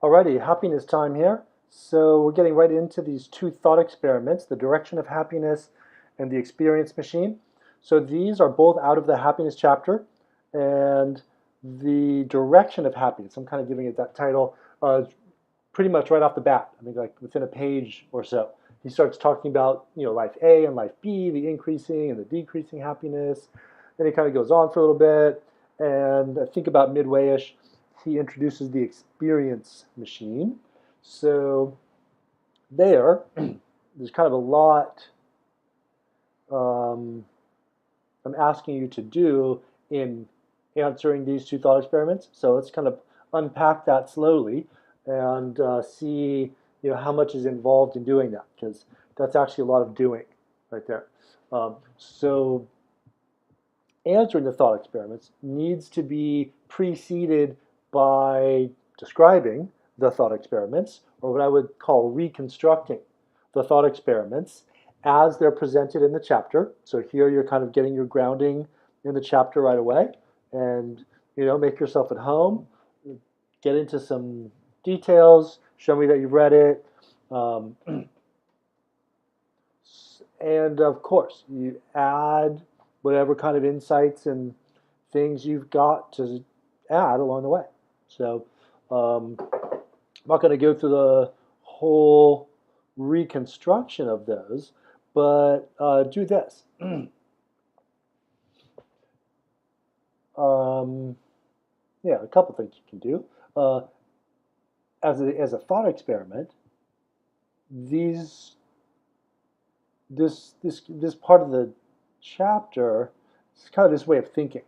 Alrighty, happiness time here. So we're getting right into these two thought experiments, the direction of happiness and the experience machine. So these are both out of the happiness chapter, and the direction of happiness, I'm kind of giving it that title, pretty much right off the bat. I think like within a page or so. He starts talking about, life A and life B, the increasing and the decreasing happiness. Then he kind of goes on for a little bit, and I think about midway-ish, he introduces the experience machine. So there, there's kind of a lot um, I'm asking you to do in answering these two thought experiments. So let's kind of unpack that slowly and see how much is involved in doing that, because that's actually a lot of doing right there. So answering the thought experiments needs to be preceded by describing the thought experiments, or what I would call reconstructing the thought experiments as they're presented in the chapter. So here you're kind of getting your grounding in the chapter right away, and make yourself at home, get into some details, show me that you've read it, um, and of course you add whatever kind of insights and things you've got to add along the way. So I'm not going to go through the whole reconstruction of those, but do this. Yeah, a couple things you can do. As a thought experiment, these this part of the chapter is kind of this way of thinking,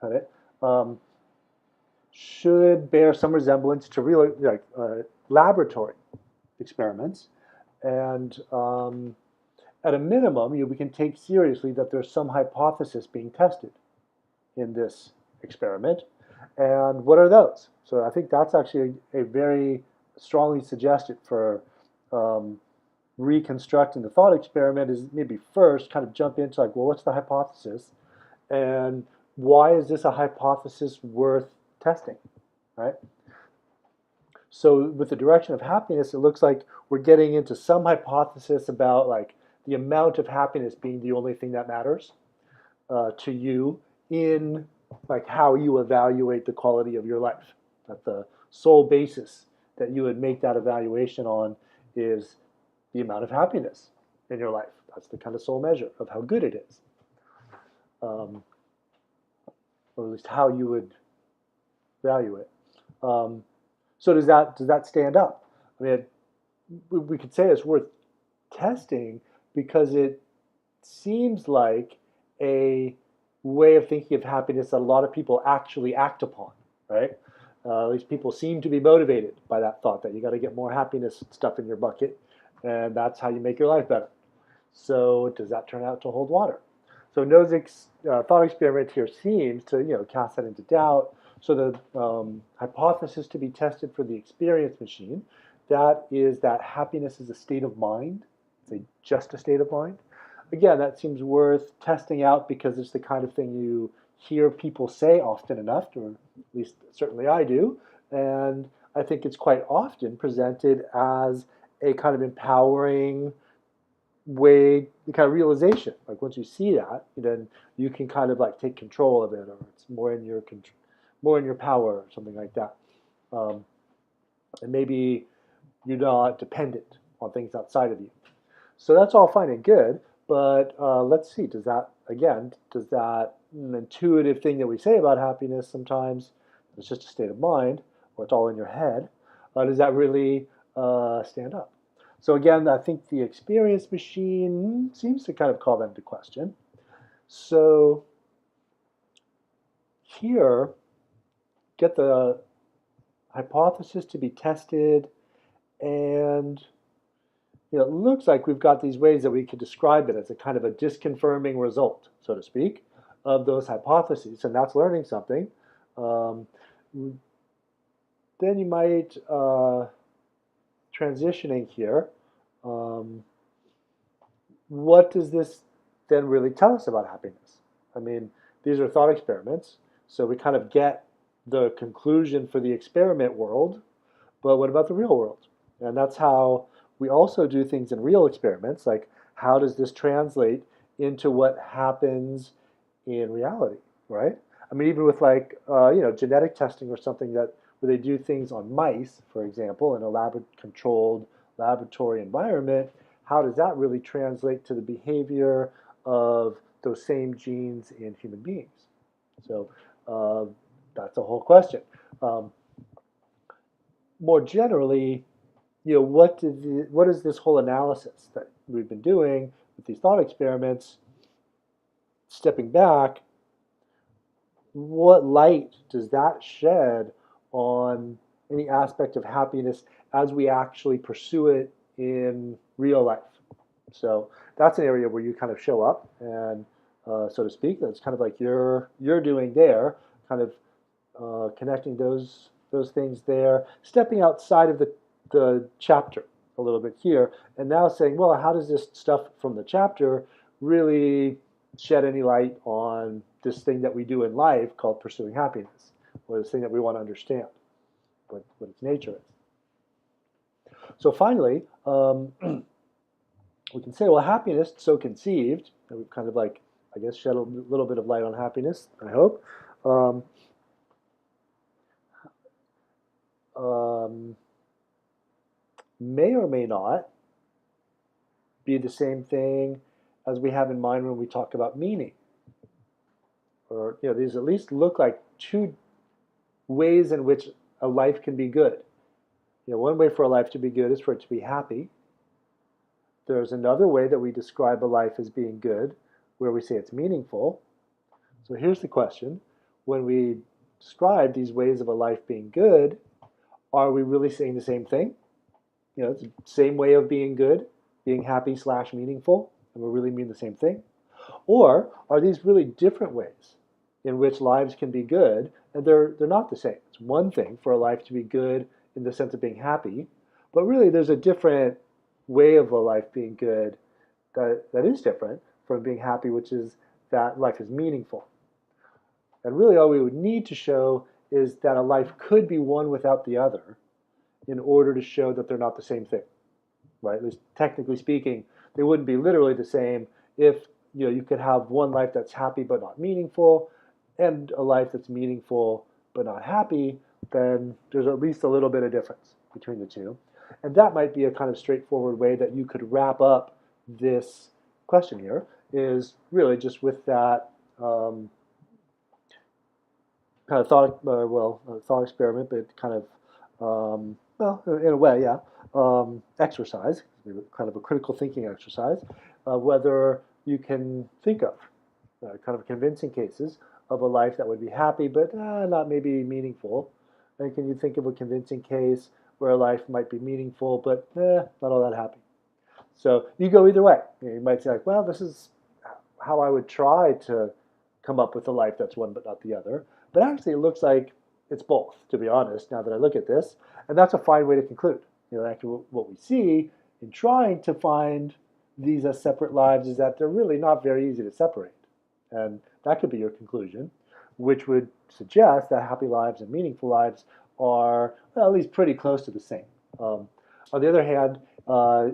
put it, should bear some resemblance to real laboratory experiments, and at a minimum, we can take seriously that there's some hypothesis being tested in this experiment. And what are those? So I think that's actually a very strongly suggested for um, reconstructing the thought experiment is maybe first kind of jump into like, well, what's the hypothesis? And why is this a hypothesis worth testing, right? So with the direction of happiness, it looks like we're getting into some hypothesis about like the amount of happiness being the only thing that matters to you in like how you evaluate the quality of your life. That the sole basis that you would make that evaluation on is the amount of happiness in your life. That's the kind of sole measure of how good it is, or at least how you would value it. So does that stand up? I mean, we could say it's worth testing because it seems like a way of thinking of happiness that a lot of people actually act upon, right? At least people seem to be motivated by that thought that you got to get more happiness stuff in your bucket, and that's how you make your life better. So does that turn out to hold water? So Nozick's thought experiment here seems to cast that into doubt. So the hypothesis to be tested for the experience machine, that is that happiness is a state of mind. It's just a state of mind. Again, that seems worth testing out because it's the kind of thing you hear people say often enough, or at least certainly I do. And I think it's quite often presented as a kind of empowering way, the kind of realization. Like once you see that, then you can kind of like take control of it, or it's more in your more in your power, or something like that. Um, and maybe you're not dependent on things outside of you. So that's all fine and good, but let's see. Does that intuitive thing that we say about happiness sometimes, it's just a state of mind, or it's all in your head, does that really stand up? So again, I think the experience machine seems to kind of call that into question. So here, get the hypothesis to be tested, and it looks like we've got these ways that we could describe it as a kind of a disconfirming result, so to speak, of those hypotheses, and that's learning something. Um, then you might, transitioning here, um, what does this then really tell us about happiness? I mean, these are thought experiments, so we kind of get the conclusion for the experiment world, but what about the real world? And that's how we also do things in real experiments, like how does this translate into what happens in reality, right? I mean, even with like genetic testing or something that where they do things on mice, for example, in a controlled laboratory environment, how does that really translate to the behavior of those same genes in human beings? So that's a whole question. Um, More generally, what is this whole analysis that we've been doing with these thought experiments? Stepping back, what light does that shed on any aspect of happiness as we actually pursue it in real life? So that's an area where you kind of show up and, so to speak, that's kind of like you're doing there, kind of connecting those things there, stepping outside of the chapter a little bit here, and now saying, well, how does this stuff from the chapter really shed any light on this thing that we do in life called pursuing happiness, or this thing that we want to understand, what its nature is. So finally, we can say, well, happiness, so conceived, and we've kind of like, I guess, shed a little bit of light on happiness, I hope. May or may not be the same thing as we have in mind when we talk about meaning. Or, these at least look like two ways in which a life can be good. One way for a life to be good is for it to be happy. There's another way that we describe a life as being good, where we say it's meaningful. So here's the question. When we describe these ways of a life being good, are we really saying the same thing? It's the same way of being good, being happy / meaningful, and we really mean the same thing? Or are these really different ways in which lives can be good, and they're not the same? It's one thing for a life to be good in the sense of being happy, but really there's a different way of a life being good that is different from being happy, which is that life is meaningful. And really all we would need to show is that a life could be one without the other in order to show that they're not the same thing, right? At least technically speaking, they wouldn't be literally the same if you could have one life that's happy but not meaningful and a life that's meaningful but not happy, then there's at least a little bit of difference between the two. And that might be a kind of straightforward way that you could wrap up this question here, is really just with that kind of thought experiment, but kind of, in a way, yeah, exercise, kind of a critical thinking exercise, whether you can think of kind of convincing cases of a life that would be happy, but not maybe meaningful. And can you think of a convincing case where a life might be meaningful, but not all that happy? So you go either way. You might say, like, well, this is how I would try to come up with a life that's one but not the other. But actually, it looks like it's both, to be honest, now that I look at this. And that's a fine way to conclude. Actually, what we see in trying to find these as separate lives is that they're really not very easy to separate. And that could be your conclusion, which would suggest that happy lives and meaningful lives are, well, at least pretty close to the same. On the other hand,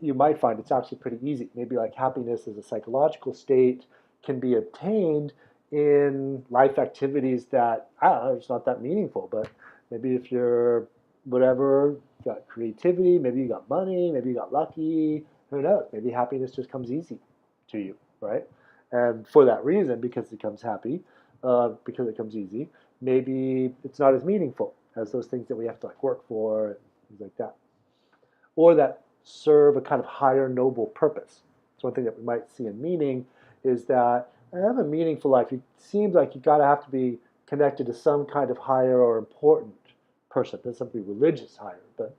you might find it's actually pretty easy. Maybe like happiness as a psychological state can be obtained in life activities that, I don't know, it's not that meaningful, but maybe if you're whatever, you got creativity, maybe you got money, maybe you got lucky, who knows? Maybe happiness just comes easy to you, right? And for that reason, because it comes happy, because it comes easy, maybe it's not as meaningful as those things that we have to like work for and things like that. Or that serve a kind of higher noble purpose. So one thing that we might see in meaning is that I have a meaningful life. It seems like you gotta have to be connected to some kind of higher or important person. It doesn't have to be religious higher, but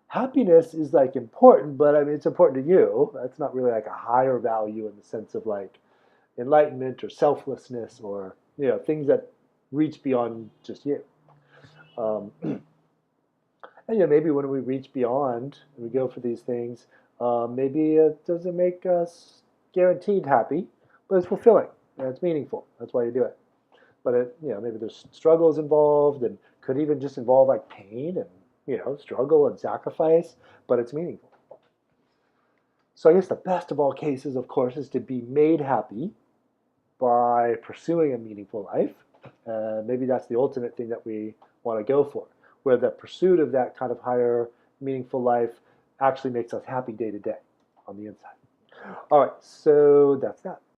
happiness is like important, but I mean it's important to you. That's not really like a higher value in the sense of like enlightenment or selflessness or things that reach beyond just you. And maybe when we reach beyond and we go for these things, maybe it doesn't make us guaranteed happy, but it's fulfilling and it's meaningful. That's why you do it. But maybe there's struggles involved and could even just involve like pain and struggle and sacrifice, but it's meaningful. So I guess the best of all cases, of course, is to be made happy by pursuing a meaningful life. Maybe that's the ultimate thing that we want to go for, where the pursuit of that kind of higher, meaningful life actually makes us happy day to day on the inside. All right, so that's that.